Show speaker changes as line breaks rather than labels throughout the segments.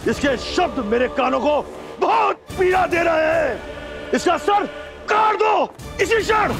इसके शब्द मेरे कानों को बहुत पीड़ा दे रहे हैं। इसका सर काट दो इसी क्षण।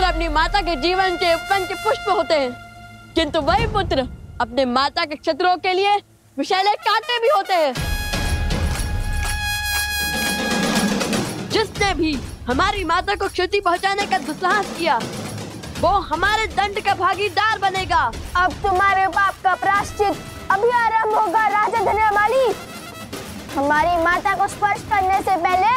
अपनी माता के जीवन के उपवन के पुष्प होते हैं, किंतु वही पुत्र अपने माता के शत्रुओं के लिए विषैले कांटे भी होते हैं। जिसने भी हमारी माता को क्षति पहुंचाने का दुस्साहस किया वो हमारे दंड का भागीदार बनेगा।
अब तुम्हारे पाप का प्रायश्चित अभी आरंभ होगा राजा धन्यमाली। हमारी माता को स्पर्श करने से पहले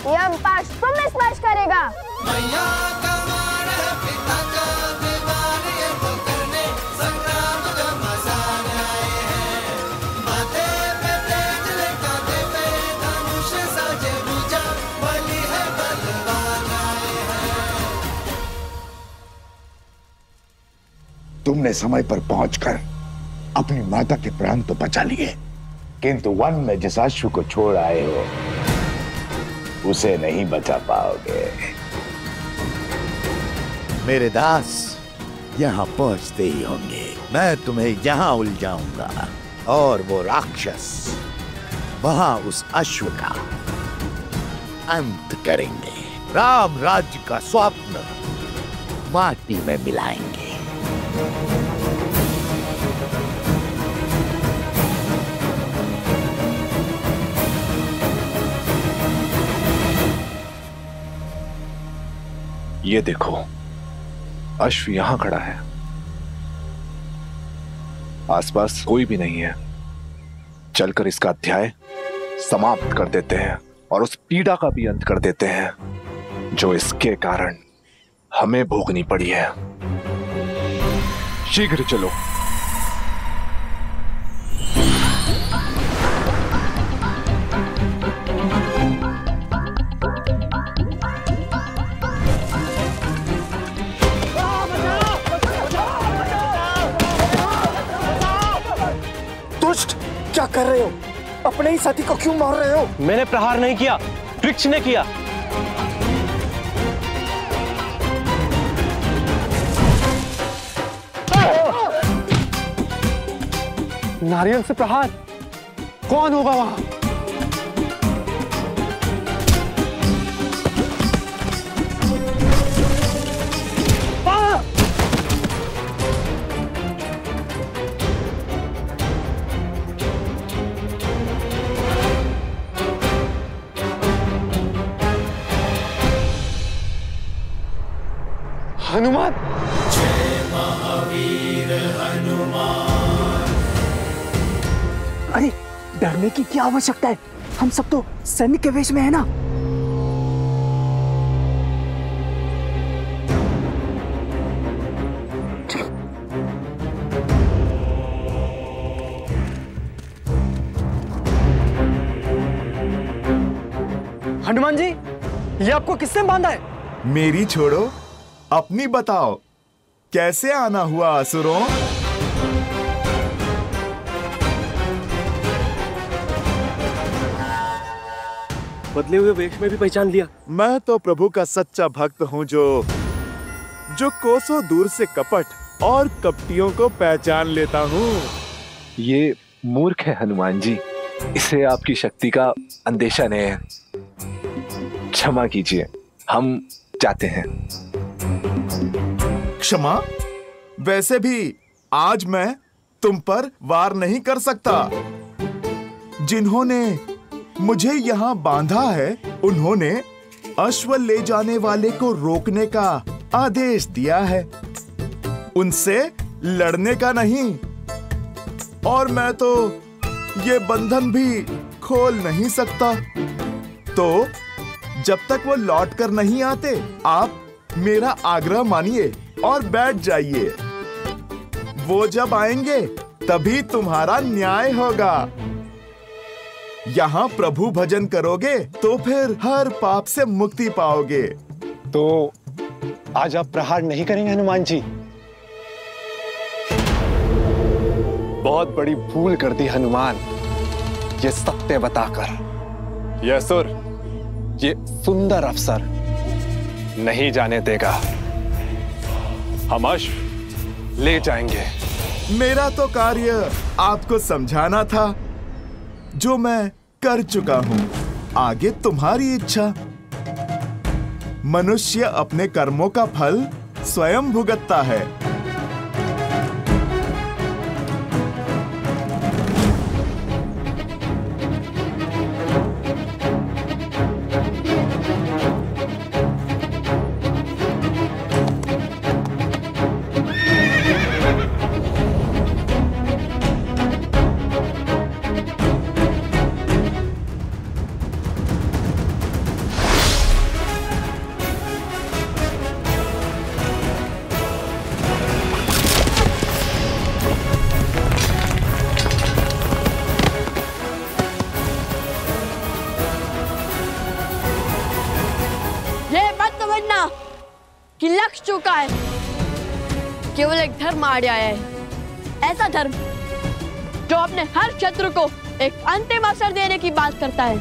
यम पाश तुम्हें स्पर्श करेगा। मैया का मान है, पिता का विमान ये तो करने संग्राम का मसान आए हैं। माथे पे तेज लटकाते पे धनुष साजे भुजा, बलि है बलवान आए हैं।
तुमने समय पर पहुंचकर अपनी माता के प्राण तो बचा लिए, किंतु वन में जिस अश्व को छोड़ आए हो उसे नहीं बचा पाओगे।
मेरे दास यहाँ पहुंचते ही होंगे। मैं तुम्हें यहाँ उलझाऊंगा और वो राक्षस वहां उस अश्व का अंत करेंगे। राम राज्य का स्वप्न माटी में मिलाएंगे।
ये देखो, अश्व यहां खड़ा है, आसपास कोई भी नहीं है। चलकर इसका अध्याय समाप्त कर देते हैं और उस पीड़ा का भी अंत कर देते हैं जो इसके कारण हमें भोगनी पड़ी है। शीघ्र चलो।
क्या कर रहे हो? अपने ही साथी को क्यों मार रहे हो?
मैंने प्रहार नहीं किया, वृक्ष ने किया। नारियल से प्रहार? कौन होगा वहां?
हनुमान।
जय महावीर हनुमान।
अरे डरने की क्या आवश्यकता है, हम सब तो सैनिक के वेश में है ना। हनुमान जी, ये आपको किसने बांधा है?
मेरी छोड़ो, अपनी बताओ, कैसे आना हुआ असुरों?
बदले हुए वेश में भी पहचान लिया।
मैं तो प्रभु का सच्चा भक्त हूँ जो कोसों दूर से कपट और कपटियों को पहचान लेता हूँ।
ये मूर्ख है हनुमान जी, इसे आपकी शक्ति का अंदेशा नहीं है। क्षमा कीजिए, हम जाते हैं।
क्षमा? वैसे भी आज मैं तुम पर वार नहीं कर सकता। जिन्होंने मुझे यहाँ बांधा है, उन्होंने अश्व ले जाने वाले को रोकने का आदेश दिया है, उनसे लड़ने का नहीं। और मैं तो ये बंधन भी खोल नहीं सकता। तो जब तक वो लौट कर नहीं आते, आप मेरा आग्रह मानिए और बैठ जाइए। वो जब आएंगे तभी तुम्हारा न्याय होगा। यहाँ प्रभु भजन करोगे तो फिर हर पाप से मुक्ति पाओगे।
तो आज आप प्रहार नहीं करेंगे हनुमान जी? बहुत बड़ी भूल कर दी हनुमान, ये सत्य बताकर। ये असुर, ये सुंदर अफसर नहीं जाने देगा। हम अश्व ले जाएंगे।
मेरा तो कार्य आपको समझाना था, जो मैं कर चुका हूँ। आगे तुम्हारी इच्छा। मनुष्य अपने कर्मों का फल स्वयं भुगतता है।
कि लक्ष्य चुका है, केवल एक धर्म आड़े आया है। ऐसा धर्म जो अपने हर शत्रु को एक अंतिम अवसर देने की बात करता है।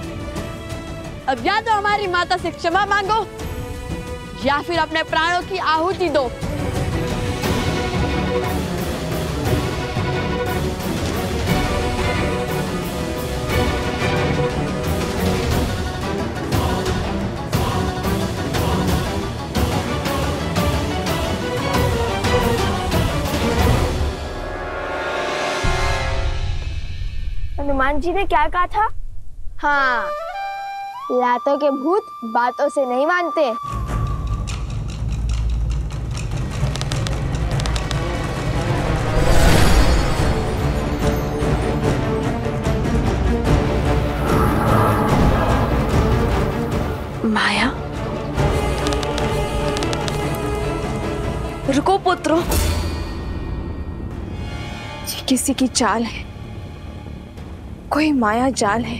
अब या तो हमारी माता से क्षमा मांगो या फिर अपने प्राणों की आहुति दो।
हनुमान जी ने क्या कहा था? हाँ, लातों के भूत बातों से नहीं मानते।
माया, रुको पुत्रों, ये किसी की चाल है, कोई माया जाल है।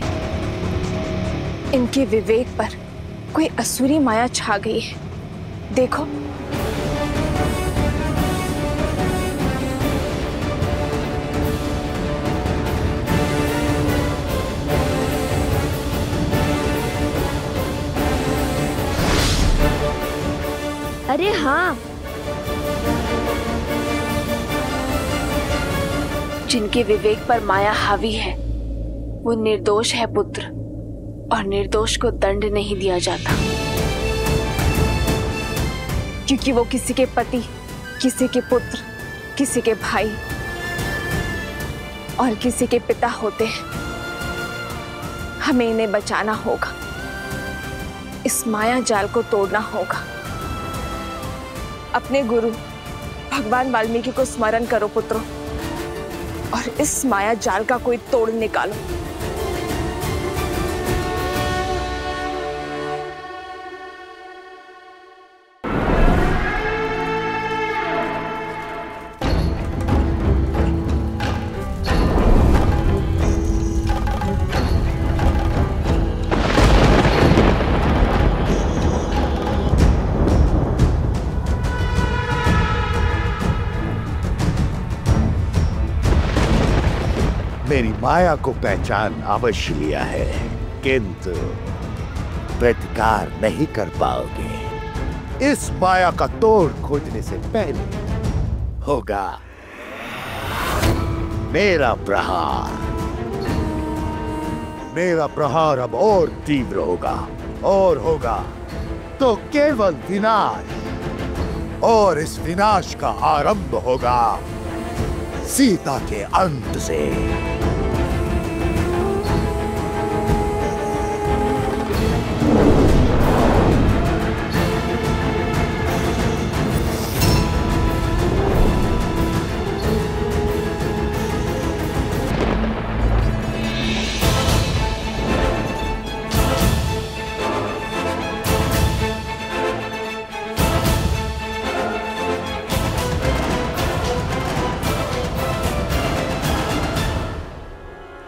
इनके विवेक पर कोई असुरी माया छा गई है। देखो,
अरे हाँ,
जिनके विवेक पर माया हावी है वो निर्दोष है पुत्र, और निर्दोष को दंड नहीं दिया जाता, क्योंकि वो किसी के पति, किसी के पुत्र, किसी के भाई और किसी के पिता होते हैं। हमें इन्हें बचाना होगा, इस माया जाल को तोड़ना होगा। अपने गुरु भगवान वाल्मीकि को स्मरण करो पुत्रों, और इस माया जाल का कोई तोड़ निकालो।
मेरी माया को पहचान अवश्य लिया है, किंतु प्रतिकार नहीं कर पाओगे। इस माया का तोड़ खोजने से पहले होगा मेरा प्रहार। मेरा प्रहार अब और तीव्र होगा, और होगा तो केवल विनाश, और इस विनाश का आरंभ होगा सीता के अंत से।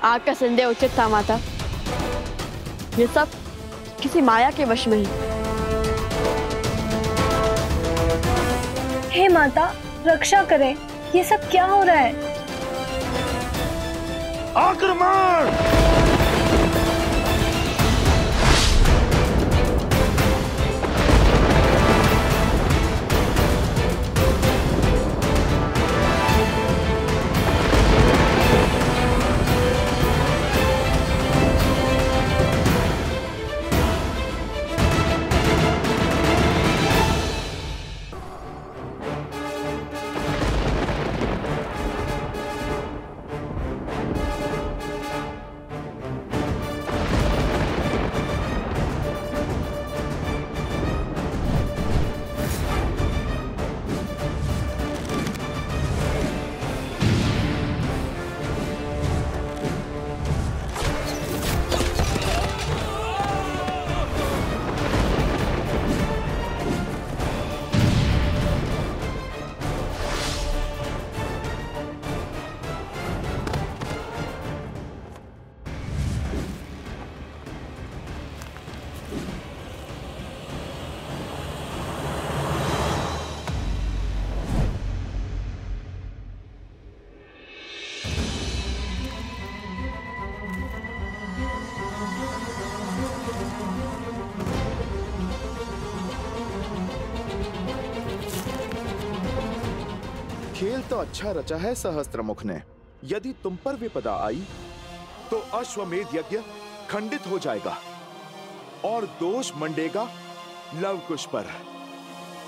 आपका संदेह उचित था माता। ये सब किसी माया के वश में है।
हे माता, रक्षा करें, ये सब क्या हो रहा है?
आक्रमण!
खेल तो अच्छा रचा है सहस्त्रमुख ने। यदि तुम पर विपदा आई तो अश्वमेध यज्ञ खंडित हो जाएगा और दोष मंडेगा लवकुश पर।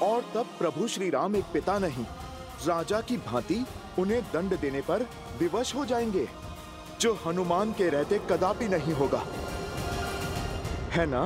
और तब प्रभु श्री राम एक पिता नहीं, राजा की भांति उन्हें दंड देने पर विवश हो जाएंगे, जो हनुमान के रहते कदापि नहीं होगा, है ना?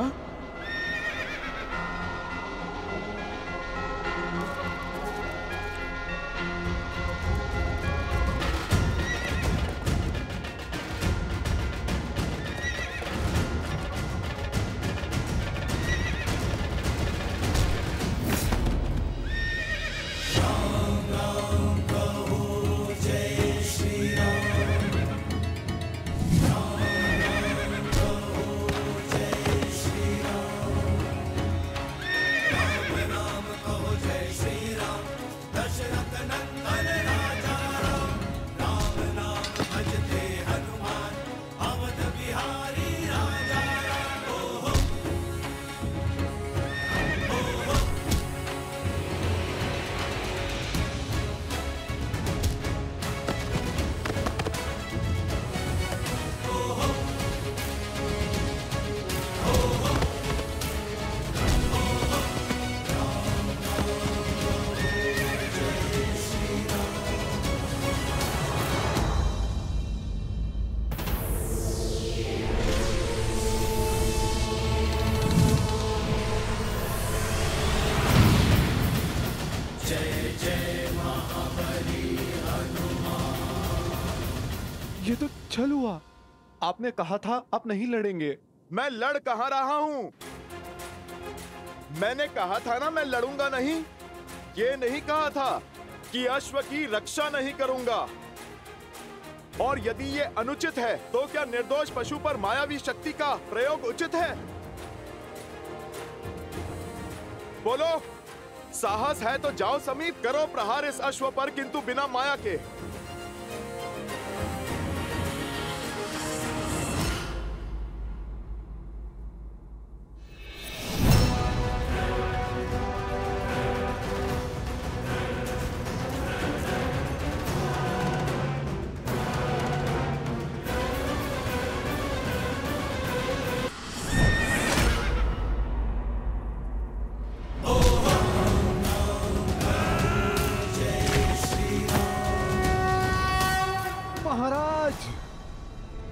ये तो छल हुआ। आपने कहा था आप नहीं लड़ेंगे।
मैं लड़ कहाँ रहा हूं? मैंने कहा था ना मैं लड़ूंगा नहीं। ये नहीं कहा था कि अश्व की रक्षा नहीं करूंगा। और यदि ये अनुचित है तो क्या निर्दोष पशु पर मायावी शक्ति का प्रयोग उचित है? बोलो, साहस है तो जाओ समीप, करो प्रहार इस अश्व पर, किंतु बिना माया के।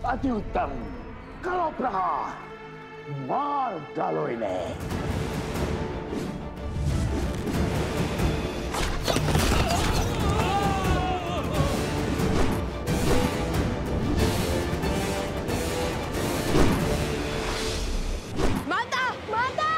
अति उत्तम, करो प्रहार, मार डालो इन्हें।
माता, माता!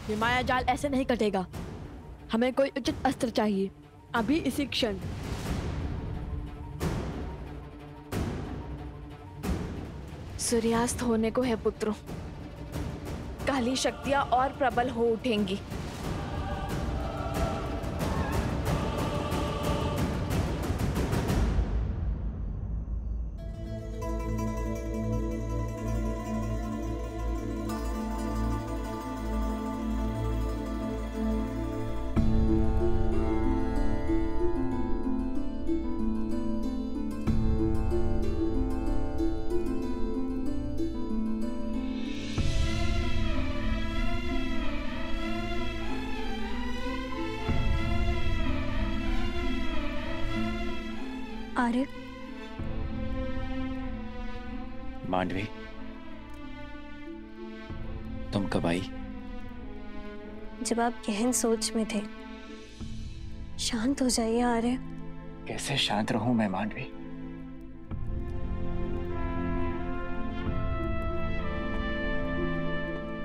ये माया जाल ऐसे नहीं कटेगा। हमें कोई उचित अस्त्र चाहिए, अभी इसी क्षण।
सूर्यास्त होने को है पुत्रों, काली शक्तियां और प्रबल हो उठेंगी।
आर्य,
मांडवी, तुम कब आई?
जब आप गहन सोच में थे। शांत हो जाइए आर्य।
कैसे शांत रहूं मैं मांडवी?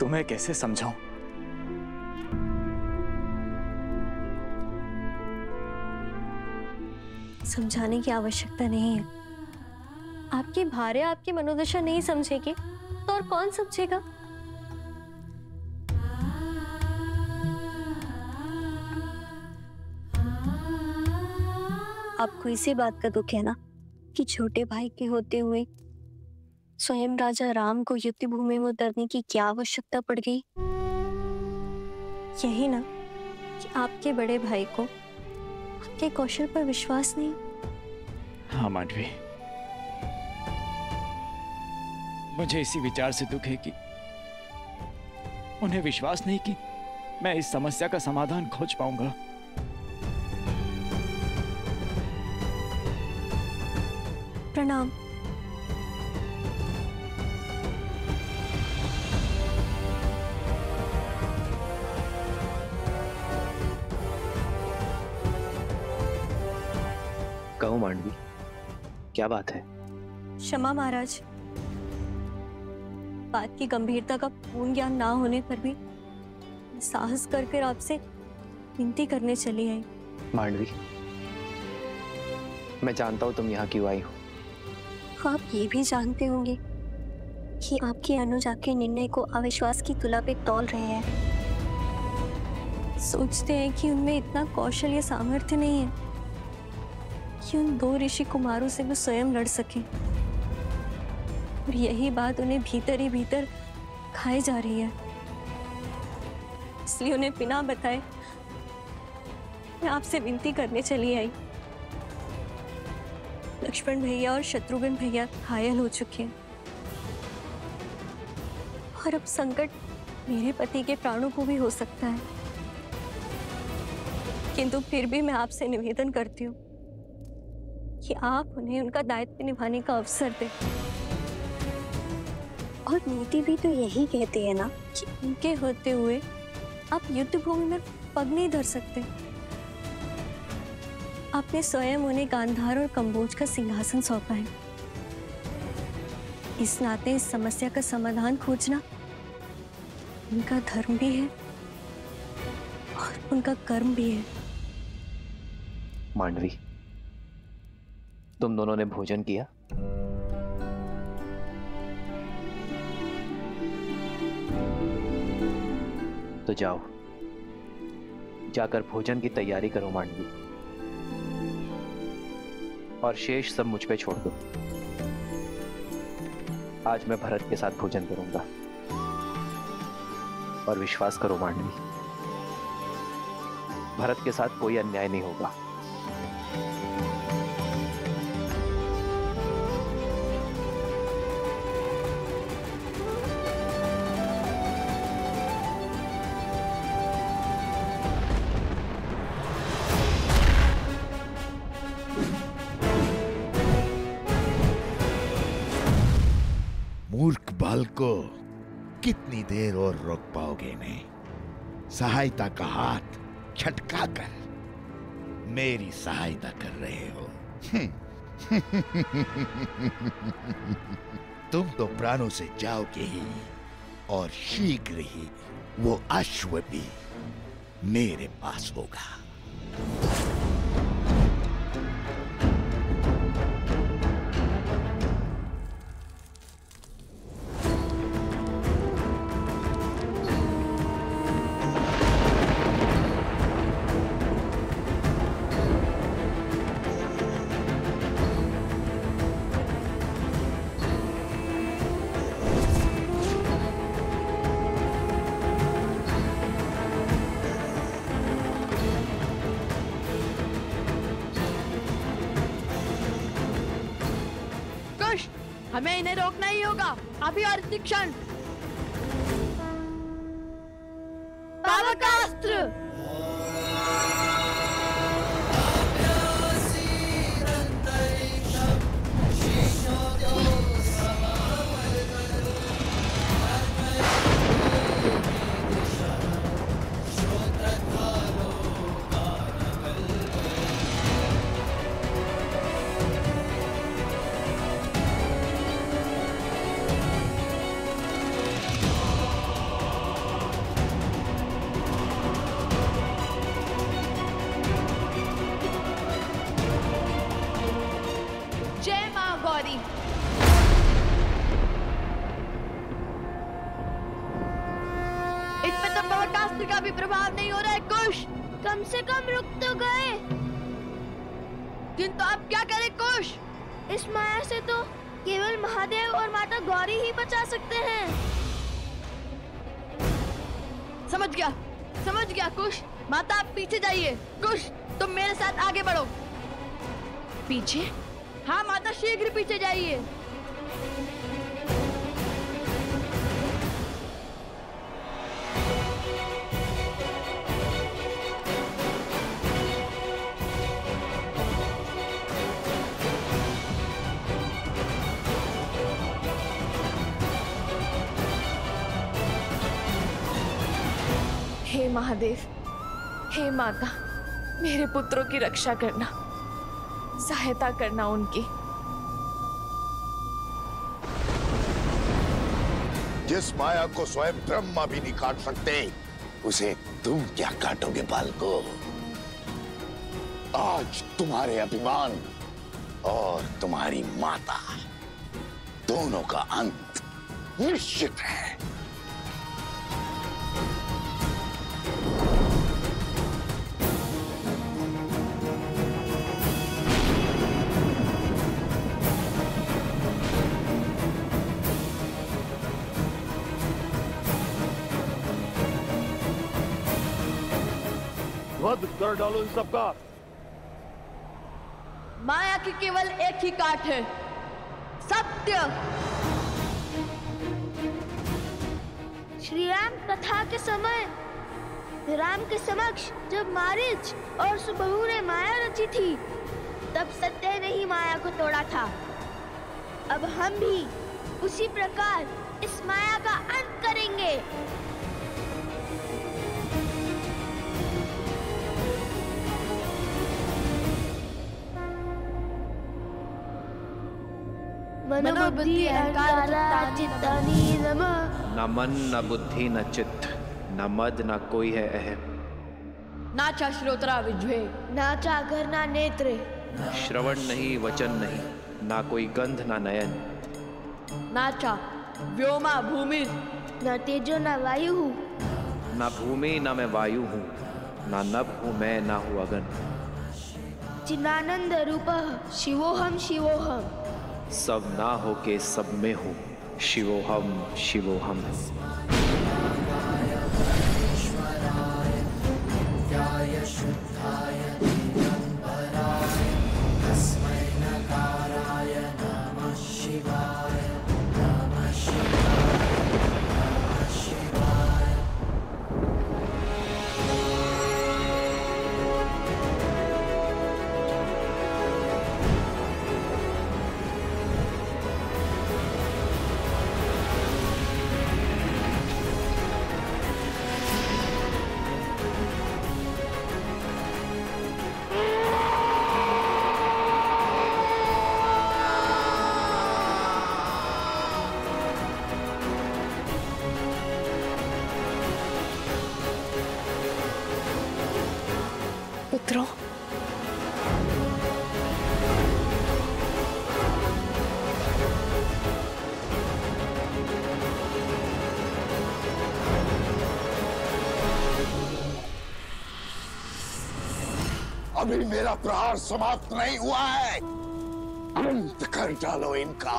तुम्हें कैसे समझाऊं?
समझाने की आवश्यकता नहीं है। आपकी भार्या आपकी मनोदशा नहीं समझेगी तो और कौन समझेगा? आपको इसी बात का दुख है ना कि छोटे भाई के होते हुए स्वयं राजा राम को युद्ध भूमि में उतरने की क्या आवश्यकता पड़ गई? यही ना कि आपके बड़े भाई को आपके कौशल पर विश्वास नहीं।
हाँ मांडवी, मुझे इसी विचार से दुख है कि उन्हें विश्वास नहीं कि मैं इस समस्या का समाधान खोज पाऊंगा।
प्रणाम।
कहो मांडवी, क्या बात है?
क्षमा महाराज, बात की गंभीरता का पूर्ण ज्ञान ना होने पर भी साहस कर आपसे विनती करने चली आई।
मांडवी, मैं जानता हूं तुम यहाँ क्यों आई हो।
आप ये भी जानते होंगे कि आपके अनुज आपके निर्णय को अविश्वास की तुला पे तौल रहे हैं। सोचते हैं कि उनमें इतना कौशल या सामर्थ्य नहीं है कि उन दो ऋषि कुमारों से वो स्वयं लड़ सके, और यही बात उन्हें भीतर ही भीतर खाई जा रही है। इसलिए उन्हें बिना बताए मैं आपसे विनती करने चली आई। लक्ष्मण भैया और शत्रुघ्न भैया घायल हो चुके हैं और अब संकट मेरे पति के प्राणों को भी हो सकता है। किंतु फिर भी मैं आपसे निवेदन करती हूँ कि आप उन्हें उनका दायित्व निभाने का अवसर दें। और नीति भी तो यही कहती है ना कि उनके होते हुए आप युद्ध भूमि में पग नहीं धर सकते। आपने स्वयं उन्हें गांधार और कंबोज का सिंहासन सौंपा है। इस नाते इस समस्या का समाधान खोजना उनका धर्म भी है और उनका कर्म भी है।
मांडवी, तुम दोनों ने भोजन किया? तो जाओ, जाकर भोजन की तैयारी करो मांडवी, और शेष सब मुझ पे छोड़ दो। आज मैं भरत के साथ भोजन करूंगा। और विश्वास करो मांडवी, भरत के साथ कोई अन्याय नहीं होगा।
मूर्ख बालको, कितनी देर और रोक पाओगे इन्हें? सहायता का हाथ छटका कर मेरी सहायता कर रहे हो। तुम तो प्राणों से जाओगे ही, और शीघ्र ही वो अश्व भी मेरे पास होगा।
हमें इन्हें रोकना ही होगा, अभी और इसी क्षण। पावकास्त्र! का भी प्रभाव नहीं हो रहा है कुश।
कम से कम रुक तो गए।
किंतु अब क्या करें कुश?
इस माया से तो केवल महादेव और माता गौरी ही बचा सकते हैं।
समझ गया कुश। माता आप पीछे जाइए। कुश तुम मेरे साथ आगे बढ़ो।
पीछे?
हाँ माता, शीघ्र पीछे जाइए।
हे महादेव, हे माता, मेरे पुत्रों की रक्षा करना, सहायता करना उनकी।
जिस माया को स्वयं ब्रह्मा भी नहीं काट सकते, उसे तुम क्या काटोगे बालको? आज तुम्हारे अभिमान और तुम्हारी माता दोनों का अंत निश्चित है।
वध कर डालो इन सबका।
माया की केवल एक ही काट है, सत्य।
श्री राम कथा के समय राम के समक्ष जब मारीच और सुबहू ने माया रची थी, तब सत्य ने ही माया को तोड़ा था। अब हम भी उसी प्रकार इस माया का अंत करेंगे।
मनोबुद्धि अहंकार चित्तानि नमः।
न मन न बुद्धि न चित्त, न मद न कोई है अहम।
नाचा श्रोत्रा विज्वे,
नाचा घर ना नेत्रे,
श्रवण नहीं वचन नहीं, ना कोई गंध ना नयन।
नाचा व्योमा भूमि,
न तेजो न वायु हूँ,
ना भूमि ना मैं वायु हूँ, ना नभ हूँ मैं ना हूँ अगन।
चिदानंद रूपः शिवोहम शिवोहम,
सब ना हो के सब में हूँ, शिवोहम शिवोहम।
पुत्रों,
अभी मेरा प्रहार समाप्त नहीं हुआ है। अंत कर डालो इनका।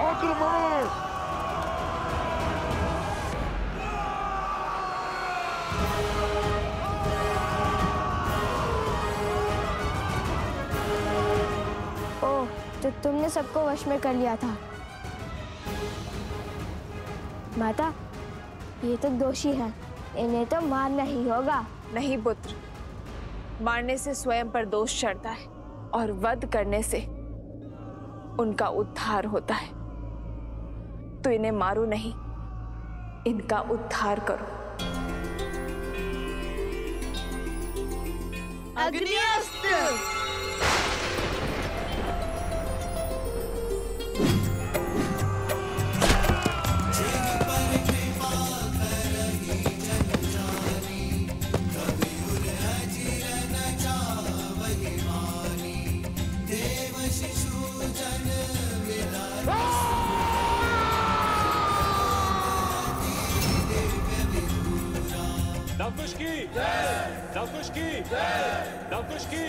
आक्रमण!
ओह, तो तुमने सबको वश में कर लिया था। माता, ये तो दोषी हैं, इन्हें तो मारना ही होगा।
नहीं पुत्र, मारने से स्वयं पर दोष चढ़ता है और वध करने से उनका उद्धार होता है। तो इन्हें मारो नहीं, इनका उद्धार करो।
अग्निअस्त्र।
नवकुश की नवकुश की नवकुश की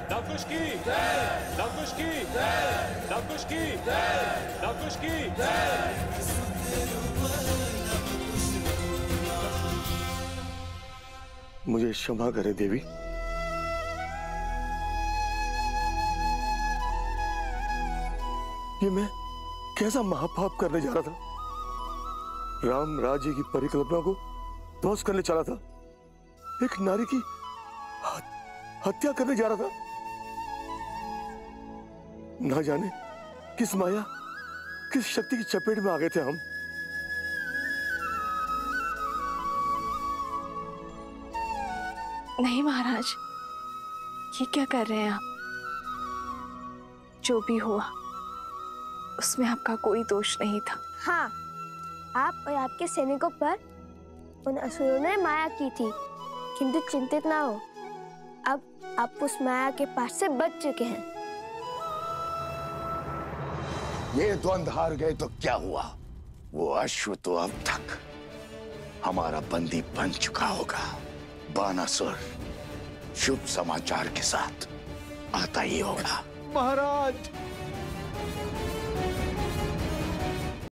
नवकुश की नवकुश की नवकुश की नवकुश की।
मुझे क्षमा करे देवी। ये मैं कैसा महापाप करने जा रहा था। राम राज्य की परिकल्पना को ध्वस्त करने चला था। एक नारी की हत्या करने जा रहा था। ना जाने किस माया, किस शक्ति की चपेट में आ गए थे हम।
नहीं महाराज, ये क्या कर रहे हैं आप? जो भी हुआ उसमें आपका कोई दोष नहीं था।
हाँ, आप और आपके सैनिकों पर उन असुरों ने माया की थी, किंतु चिंतित ना हो, अब आप उस माया के पास से बच चुके हैं।
ये द्वंद्व हार गए तो क्या हुआ? वो अश्व तो अब तक हमारा बंदी बन चुका होगा। बानासुर शुभ समाचार के साथ आता ही होगा।
महाराज,